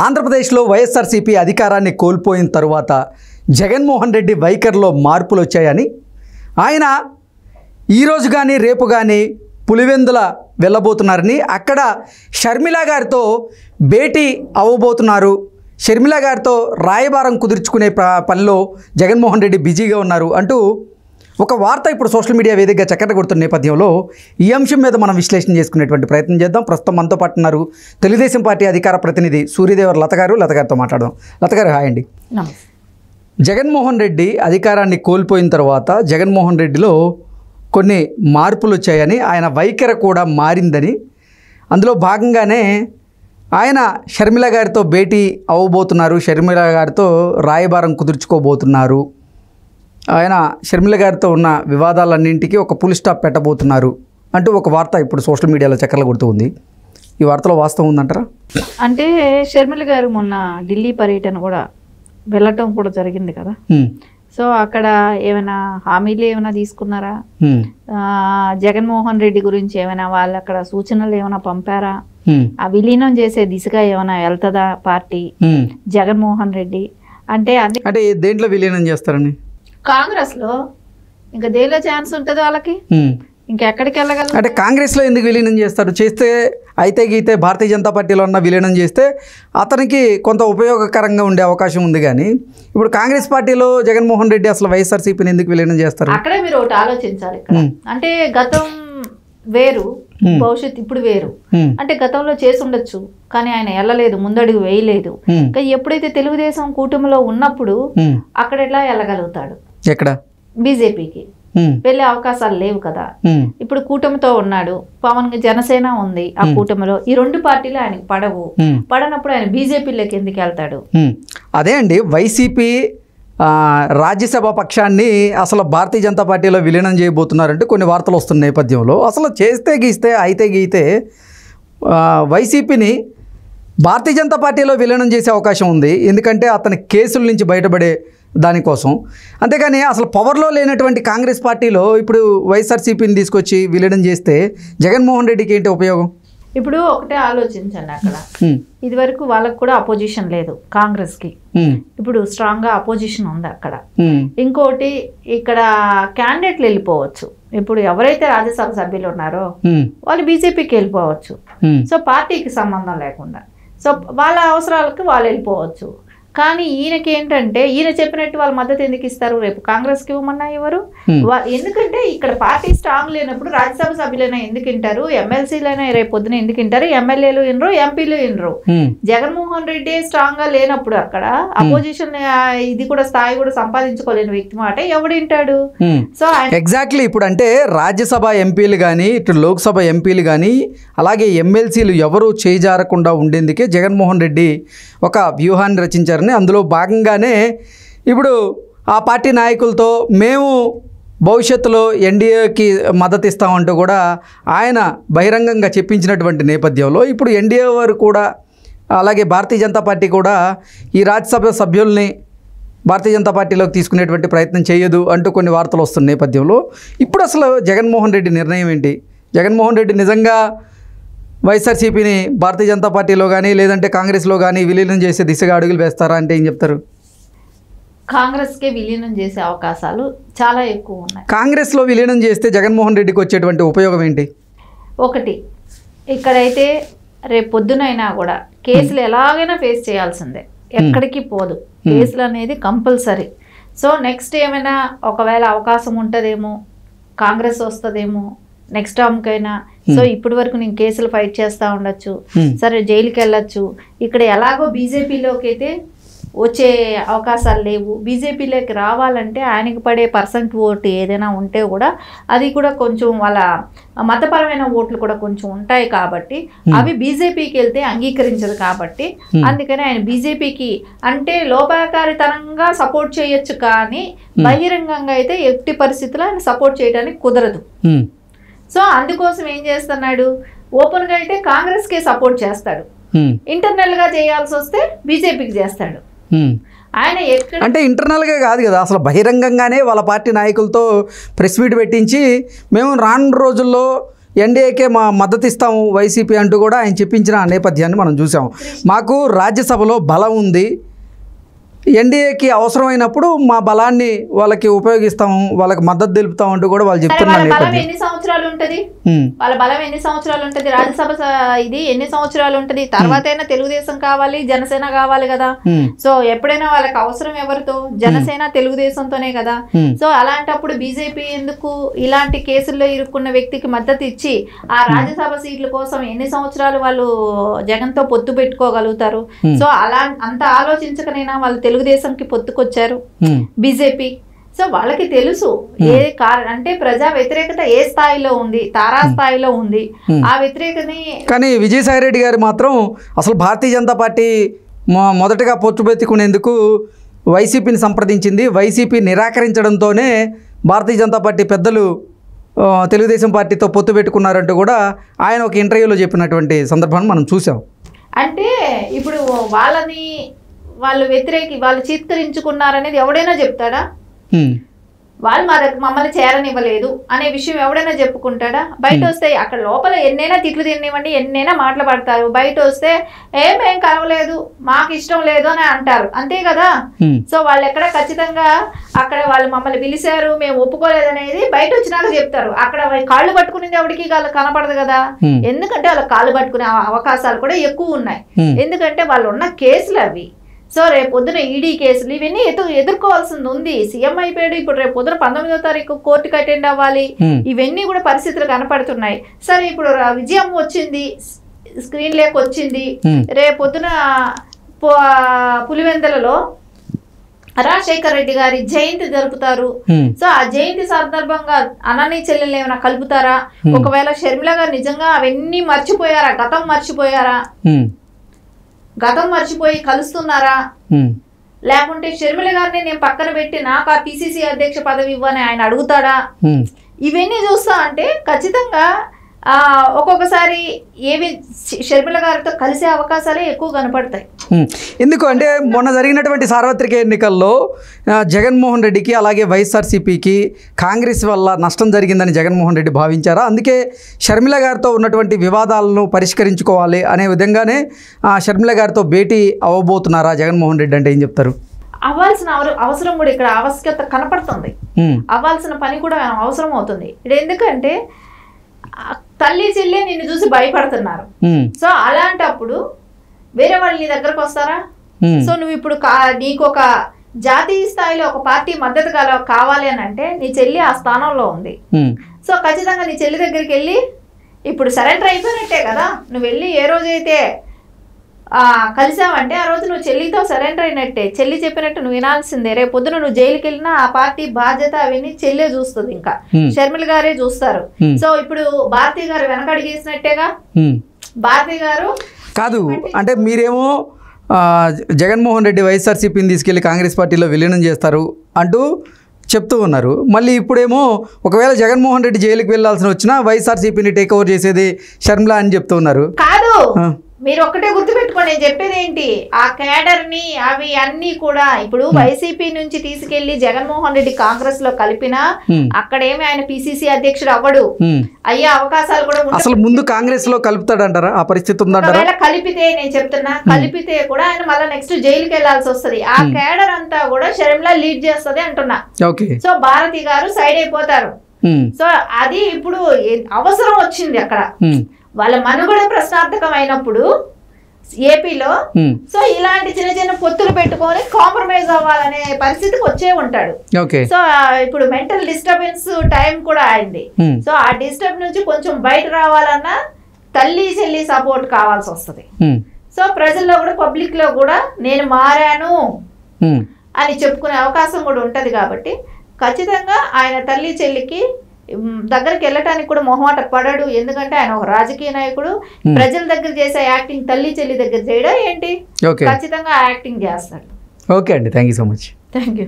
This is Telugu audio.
ఆంధ్రప్రదేశ్లో వైఎస్ఆర్సీపీ అధికారాన్ని కోల్పోయిన తరువాత జగన్మోహన్ రెడ్డి వైఖరిలో మార్పులు వచ్చాయని ఆయన ఈరోజు కానీ రేపు కానీ పులివెందుల వెళ్ళబోతున్నారని అక్కడ షర్మిల గారితో భేటీ అవ్వబోతున్నారు. షర్మిల గారితో రాయబారం కుదుర్చుకునే పనిలో జగన్మోహన్ రెడ్డి బిజీగా ఉన్నారు అంటూ ఒక వార్త ఇప్పుడు సోషల్ మీడియా వేదికగా చక్కట కొడుతున్న నేపథ్యంలో ఈ అంశం మీద మనం విశ్లేషణ చేసుకునేటువంటి ప్రయత్నం చేద్దాం. ప్రస్తుతం మనతో పాటు ఉన్నారు తెలుగుదేశం పార్టీ అధికార ప్రతినిధి సూర్యదేవర్ లత గారు. లత గారితో మాట్లాడదాం. లత గారు హాయ్ అండి. జగన్మోహన్ రెడ్డి అధికారాన్ని కోల్పోయిన తర్వాత జగన్మోహన్ రెడ్డిలో కొన్ని మార్పులు వచ్చాయని, ఆయన వైఖరి కూడా మారిందని, అందులో భాగంగానే ఆయన షర్మిల గారితో భేటీ అవ్వబోతున్నారు, షర్మిల గారితో రాయబారం కుదుర్చుకోబోతున్నారు, ఆయన షర్మిల గారితో ఉన్న వివాదాలన్నింటికీ ఒక ఫుల్ స్టాప్ పెట్టబోతున్నారు అంటూ ఒక వార్త ఇప్పుడు సోషల్ మీడియాలో చక్కర్లు కొడుతూ ఉంది. ఈ వార్తలో వాస్తవం ఉందంటారా? అంటే షర్మిల గారు మొన్న ఢిల్లీ పర్యటన కూడా వెళ్ళటం కూడా జరిగింది కదా. సో అక్కడ ఏమైనా హామీలు ఏమైనా తీసుకున్నారా? జగన్మోహన్ రెడ్డి గురించి ఏమైనా వాళ్ళు అక్కడ సూచనలు ఏమైనా పంపారా? ఆ విలీనం చేసే దిశగా ఏమైనా వెళ్తుందా పార్టీ జగన్మోహన్ రెడ్డి? అంటే దేంట్లో విలీనం చేస్తారని? కాంగ్రెస్ లో ఇంకా దేనిలో ఛాన్స్ ఉంటుంది వాళ్ళకి, ఇంకెక్కడికి వెళ్ళగలరు? అంటే కాంగ్రెస్లో ఎందుకు విలీనం చేస్తారు? చేస్తే అయితే గీతే భారతీయ జనతా పార్టీలో ఉన్న విలీనం చేస్తే అతనికి కొంత ఉపయోగకరంగా ఉండే అవకాశం ఉంది. కానీ ఇప్పుడు కాంగ్రెస్ పార్టీలో జగన్మోహన్ రెడ్డి అసలు వైఎస్ఆర్సీపీని ఎందుకు విలీనం చేస్తారు? అక్కడే మీరు ఒకటి ఆలోచించాలి. అంటే గతం వేరు, భవిష్యత్తు ఇప్పుడు వేరు. అంటే గతంలో చేసి ఉండొచ్చు, కానీ ఆయన వెళ్ళలేదు, ముందడుగు వేయలేదు. కానీ ఎప్పుడైతే తెలుగుదేశం కూటమిలో ఉన్నప్పుడు అక్కడ ఎట్లా వెళ్ళగలుగుతాడు? ఎక్కడ? బీజేపీకి వెళ్ళే అవకాశాలు లేవు కదా. ఇప్పుడు కూటమితో ఉన్నాడు, పవన్ జనసేన ఉంది ఆ కూటమిలో. ఈ రెండు పార్టీలు ఆయనకి పడనప్పుడు ఆయన బీజేపీలోకి ఎందుకు వెళ్తాడు? అదే అండి, వైసీపీ రాజ్యసభ పక్షాన్ని అసలు భారతీయ జనతా పార్టీలో విలీనం చేయబోతున్నారంటే కొన్ని వార్తలు వస్తున్న నేపథ్యంలో అసలు చేస్తే గీస్తే అయితే గీతే వైసీపీని భారతీయ జనతా పార్టీలో విలీనం చేసే అవకాశం ఉంది. ఎందుకంటే అతని కేసుల నుంచి బయటపడే దానికోసం. అంతేగాని అసలు పవర్లో లేనటువంటి కాంగ్రెస్ పార్టీలో ఇప్పుడు వైఎస్ఆర్సీపీని తీసుకొచ్చి విలీనం చేస్తే జగన్మోహన్ రెడ్డికి ఏంటి ఉపయోగం? ఇప్పుడు ఒకటే ఆలోచించండి, అక్కడ ఇది వరకు వాళ్ళకు కూడా అపోజిషన్ లేదు కాంగ్రెస్ కి, ఇప్పుడు స్ట్రాంగ్ గా అపోజిషన్ ఉంది అక్కడ. ఇంకోటి ఇక్కడ క్యాండిడేట్లు వెళ్ళిపోవచ్చు. ఇప్పుడు ఎవరైతే రాజ్యసభ సభ్యులు ఉన్నారో వాళ్ళు బీజేపీకి వెళ్ళిపోవచ్చు. సో పార్టీకి సంబంధం లేకుండా, సో వాళ్ళ అవసరాలకు వాళ్ళు వెళ్ళిపోవచ్చు. కానీ ఈయనకి ఏంటంటే ఈయన చెప్పినట్టు వాళ్ళ మద్దతు ఎందుకు ఇస్తారు? రేపు కాంగ్రెస్కి ఇవ్వమన్నా ఇవ్వరు. ఎందుకంటే ఇక్కడ పార్టీ స్ట్రాంగ్ లేనప్పుడు రాజ్యసభ సభ్యులైనా ఎందుకు వింటారు, ఎమ్మెల్సీలైనా రేపు పొద్దున ఎందుకు వింటారు, ఎమ్మెల్యేలు వినరు, ఎంపీలు వినరు. జగన్మోహన్ రెడ్డి స్ట్రాంగ్ గా లేనప్పుడు అక్కడ అపోజిషన్ ఇది కూడా స్థాయి కూడా సంపాదించుకోలేని వ్యక్తి మాట ఎవడు వింటాడు? సో ఎగ్జాక్ట్లీ ఇప్పుడు అంటే రాజ్యసభ ఎంపీలు కానీ ఇటు లోక్సభ ఎంపీలు కానీ అలాగే ఎమ్మెల్సీలు ఎవరూ చేజారకుండా ఉండేందుకే జగన్మోహన్ రెడ్డి ఒక వ్యూహాన్ని రచించారని, అందులో భాగంగానే ఇప్పుడు ఆ పార్టీ నాయకులతో మేము భవిష్యత్తులో ఎన్డీఏకి మద్దతు ఇస్తామంటూ కూడా ఆయన బహిరంగంగా చెప్పించినటువంటి నేపథ్యంలో ఇప్పుడు ఎన్డీఏ వారు కూడా అలాగే భారతీయ జనతా పార్టీ కూడా ఈ రాజ్యసభ సభ్యుల్ని భారతీయ జనతా పార్టీలోకి తీసుకునేటువంటి ప్రయత్నం చేయదు అంటూ కొన్ని వార్తలు వస్తున్న నేపథ్యంలో ఇప్పుడు అసలు జగన్మోహన్ రెడ్డి నిర్ణయం ఏంటి? జగన్మోహన్ రెడ్డి నిజంగా వైఎస్ఆర్సీపీని భారతీయ జనతా పార్టీలో కానీ లేదంటే కాంగ్రెస్లో కానీ విలీనం చేసే దిశగా అడుగులు వేస్తారా అంటే ఏం చెప్తారు? కాంగ్రెస్కే విలీనం చేసే అవకాశాలు చాలా ఎక్కువ ఉన్నాయి. కాంగ్రెస్లో విలీనం చేస్తే జగన్మోహన్ రెడ్డికి వచ్చేటువంటి ఉపయోగం ఏంటి? ఒకటి, ఇక్కడైతే రేపు పొద్దునైనా కూడా కేసులు ఎలాగైనా ఫేస్ చేయాల్సిందే, ఎక్కడికి పోదు. కేసులు అనేది కంపల్సరీ. సో నెక్స్ట్ ఏమైనా ఒకవేళ అవకాశం ఉంటుందేమో, కాంగ్రెస్ వస్తుందేమో నెక్స్ట్ టర్మ్కైనా. సో ఇప్పటి వరకు నేను కేసులు ఫైట్ చేస్తూ ఉండొచ్చు, సరే జైలుకి వెళ్ళొచ్చు. ఇక్కడ ఎలాగో బీజేపీలోకి అయితే వచ్చే అవకాశాలు లేవు. బీజేపీలోకి రావాలంటే ఆయనకి పడే పర్సెంట్ ఓటు ఏదైనా ఉంటే కూడా అది కూడా కొంచెం వాళ్ళ మతపరమైన ఓట్లు కూడా కొంచెం ఉంటాయి కాబట్టి అవి బీజేపీకి వెళ్తే అంగీకరించదు కాబట్టి అందుకని ఆయన బీజేపీకి అంటే లోపాకారితనంగా సపోర్ట్ చేయొచ్చు, కానీ బహిరంగంగా అయితే ఎట్టి పరిస్థితుల్లో ఆయన సపోర్ట్ చేయడానికి కుదరదు. సో అందుకోసం ఏం చేస్తున్నాడు, ఓపెన్ గా అయితే కాంగ్రెస్ కే సపోర్ట్ చేస్తాడు, ఇంటర్నల్ గా చేయాల్సి వస్తే బీజేపీకి చేస్తాడు. ఆయన అంటే ఇంటర్నల్గా కాదు కదా, అసలు బహిరంగంగానే వాళ్ళ పార్టీ నాయకులతో ప్రెస్ మీట్ పెట్టించి మేము రాను రోజుల్లో ఎన్డీఏకే మా మద్దతు ఇస్తాము వైసీపీ అంటూ కూడా ఆయన చెప్పించిన నేపథ్యాన్ని మనం చూసాం. మాకు రాజ్యసభలో బలం ఉంది, ఎన్డీఏకి అవసరమైనప్పుడు మా బలాన్ని వాళ్ళకి ఉపయోగిస్తాము, వాళ్ళకి మద్దతు తెలుపుతాం అంటూ కూడా వాళ్ళు చెప్తున్నారు. ఎన్ని సంవత్సరాలు ఉంటది వాళ్ళ బలం, ఎన్ని సంవత్సరాలు ఉంటది రాజ్యసభ ఇది ఎన్ని సంవత్సరాలు ఉంటది? తర్వాత అయినా తెలుగుదేశం కావాలి, జనసేన కావాలి కదా. సో ఎప్పుడైనా వాళ్ళకి అవసరం ఎవరితో? జనసేన తెలుగుదేశంతోనే కదా. సో అలాంటప్పుడు బీజేపీ ఎందుకు ఇలాంటి కేసుల్లో ఇరుక్కున్న వ్యక్తికి మద్దతు ఇచ్చి ఆ రాజ్యసభ సీట్ల కోసం ఎన్ని సంవత్సరాలు వాళ్ళు జగన్ తో పొత్తు పెట్టుకోగలుగుతారు? సో అలా అంత ఆలోచించకనైనా వాళ్ళు తెలుగుదేశంకి పొత్తుకొచ్చారు బీజేపీ. సో వాళ్ళకి తెలుసు ఏ అంటే ప్రజా వ్యతిరేకత ఏ స్థాయిలో ఉంది, తారా స్థాయిలో ఉంది. ఆ వ్యతిరేకతని కానీ విజయసాయి రెడ్డి గారు మాత్రం అసలు భారతీయ జనతా పార్టీ మొదటగా పొత్తు పెట్టుకునేందుకు వైసీపీని సంప్రదించింది, వైసీపీ నిరాకరించడంతోనే భారతీయ జనతా పార్టీ పెద్దలు తెలుగుదేశం పార్టీతో పొత్తు పెట్టుకున్నారంటూ కూడా ఆయన ఒక ఇంటర్వ్యూలో చెప్పినటువంటి సందర్భాన్ని మనం చూసాం. అంటే ఇప్పుడు వాళ్ళు వాళ్ళు చిత్కరించుకున్నారనేది ఎవడైనా చెప్తాడా? వాళ్ళు మమ్మల్ని చేరనివ్వలేదు అనే విషయం ఎవడైనా చెప్పుకుంటాడా? బయట వస్తే అక్కడ లోపల ఎన్నైనా తిట్లు తినివ్వండి, ఎన్నైనా మాటలు పడతారు. బయట వస్తే ఏమేం కలవలేదు, మాకు ఇష్టం లేదు అని అంటారు, అంతే కదా. సో వాళ్ళు ఎక్కడ ఖచ్చితంగా అక్కడ వాళ్ళు మమ్మల్ని పిలిచారు, మేము ఒప్పుకోలేదు అనేది బయట వచ్చినాక చెప్తారు. అక్కడ కాళ్ళు పట్టుకునేది ఎవరికి కనపడదు కదా. ఎందుకంటే వాళ్ళ కాళ్ళు పట్టుకునే అవకాశాలు కూడా ఎక్కువ ఉన్నాయి. ఎందుకంటే వాళ్ళు ఉన్న కేసులు అవి. సో రేపు పొద్దున ఈడీ కేసులు ఇవన్నీ ఎదుర్కోవాల్సింది ఉంది. సీఎం అయిపోయాడు, ఇప్పుడు రేపు పొద్దున 19వ తారీఖు కోర్టుకి అటెండ్ అవ్వాలి. ఇవన్నీ కూడా పరిస్థితులు కనపడుతున్నాయి. సరే ఇప్పుడు విజయం వచ్చింది, స్క్రీన్ లేక్ వచ్చింది, రేపు పొద్దున పులివెందులలో రాజశేఖర్ రెడ్డి గారి జయంతి జరుపుతారు. సో ఆ జయంతి సందర్భంగా అనని చెల్లెలు ఏమైనా కలుపుతారా? ఒకవేళ షర్మిల గారు నిజంగా అవన్నీ మర్చిపోయారా? గతం మర్చిపోయి కలుస్తున్నారా? లేకుంటే షర్మిల గారిని నేను పక్కన పెట్టి నాకు ఆ పిసిసి అధ్యక్ష పదవి ఇవ్వని ఆయన అడుగుతాడా? ఇవన్నీ చూస్తా అంటే ఖచ్చితంగా ఒక్కొక్కసారి ఏవి షర్మిల గారితో కలిసే అవకాశాలే ఎక్కువ కనపడతాయి. ఎందుకు అంటే మొన్న జరిగినటువంటి సార్వత్రిక ఎన్నికల్లో జగన్మోహన్ రెడ్డికి అలాగే వైఎస్ఆర్సీపీకి కాంగ్రెస్ వల్ల నష్టం జరిగిందని జగన్మోహన్ రెడ్డి భావించారా? అందుకే షర్మిల గారితో ఉన్నటువంటి వివాదాలను పరిష్కరించుకోవాలి అనే విధంగానే షర్మిల గారితో భేటీ అవ్వబోతున్నారా జగన్మోహన్ రెడ్డి అంటే ఏం చెప్తారు? అవ్వాల్సిన అవసరం కూడా ఇక్కడ ఆవశ్యకత కనపడుతుంది, అవ్వాల్సిన పని కూడా అవసరం అవుతుంది. ఇక్కడ ఎందుకంటే తల్లి చెల్లి నిన్ను చూసి భయపడుతున్నారు. సో అలాంటప్పుడు వేరే వాళ్ళు నీ దగ్గరకు వస్తారా? సో నువ్వు ఇప్పుడు నీకు ఒక జాతీయ స్థాయిలో ఒక పార్టీ మద్దతు కావాలి అని అంటే నీ చెల్లి ఆ స్థానంలో ఉంది. సో ఖచ్చితంగా నీ చెల్లి దగ్గరికి వెళ్ళి ఇప్పుడు సరెండర్ అయిపోయినట్టే కదా. నువ్వు వెళ్ళి ఏ రోజైతే కలిసావంటే ఆ రోజు నువ్వు చెల్లితో సరెండర్ అయినట్టే. చెల్లి చెప్పినట్టు నువ్వు వినాల్సిందే. రేపు పొద్దున నువ్వు జైలుకి వెళ్ళినా ఆ పార్టీ బాధ్యత అవన్నీ చెల్లే చూస్తుంది, ఇంకా షర్మిల గారే చూస్తారు. సో ఇప్పుడు భారతీ గారు వెనకడిగేసినట్టేగా. భారతీ గారు కాదు అంటే మీరేమో జగన్మోహన్ రెడ్డి వైఎస్ఆర్సీపీని తీసుకెళ్లి కాంగ్రెస్ పార్టీలో విలీనం చేస్తారు అంటూ చెప్తూ ఉన్నారు. మళ్ళీ ఇప్పుడేమో ఒకవేళ జగన్మోహన్ రెడ్డి జైలుకి వెళ్లాల్సిన వచ్చినా వైఎస్ఆర్సీపీని టేక్ ఓవర్ చేసేది షర్మిల అని చెప్తూ ఉన్నారు. కాదు, మీరు ఒక్కటే గుర్తుపెట్టుకోండి, నేను చెప్పేది ఏంటి, ఆ క్యాడర్ ని అవి అన్ని కూడా ఇప్పుడు వైసీపీ నుంచి తీసుకెళ్లి జగన్మోహన్ రెడ్డి కాంగ్రెస్ లో కలిపినా అక్కడేమి ఆయన పిసిసి అధ్యక్షుడు అవ్వడు, అయ్యే అవకాశాలు కూడా అసలు ముందు కాంగ్రెస్ లో కలుపుతాడంటారా? ఆ పరిస్థితి ఉందంటారా? కలిపితే నేను చెప్తున్నా, కలిపితే కూడా ఆయన మళ్ళీ నెక్స్ట్ జైలుకి వెళ్లాల్సి వస్తుంది. ఆ క్యాడర్ అంతా కూడా షర్మిల లీడ్ చేస్తుంది అంటున్నా. సో భారతి గారు సైడ్ అయిపోతారు. సో అది ఇప్పుడు అవసరం వచ్చింది అక్కడ, వాళ్ళ మనుగడ ప్రశ్నార్థకం అయినప్పుడు ఏపీలో. సో ఇలాంటి చిన్న చిన్న పొత్తులు పెట్టుకొని కాంప్రమైజ్ అవ్వాలనే పరిస్థితికి వచ్చే ఉంటాడు. సో ఇప్పుడు మెంటల్ డిస్టర్బెన్స్ టైం కూడా అయింది. సో ఆ డిస్టర్బ్ నుంచి కొంచెం బయట రావాలన్నా తల్లి చెల్లి సపోర్ట్ కావాల్సి వస్తుంది. సో ప్రజల్లో కూడా పబ్లిక్ లో కూడా నేను మారాను అని చెప్పుకునే అవకాశం కూడా ఉంటది. కాబట్టి ఖచ్చితంగా ఆయన తల్లి చెల్లికి దగ్గరికి వెళ్ళటానికి కూడా మొహమాట పడడు. ఎందుకంటే ఆయన ఒక రాజకీయ నాయకుడు, ప్రజల దగ్గర చేసే యాక్టింగ్ తల్లి చెల్లి దగ్గర చేయడం ఏంటి, ఖచ్చితంగా యాక్టింగ్ చేస్తాడు. ఓకే అండి, thank you so much. Thank you.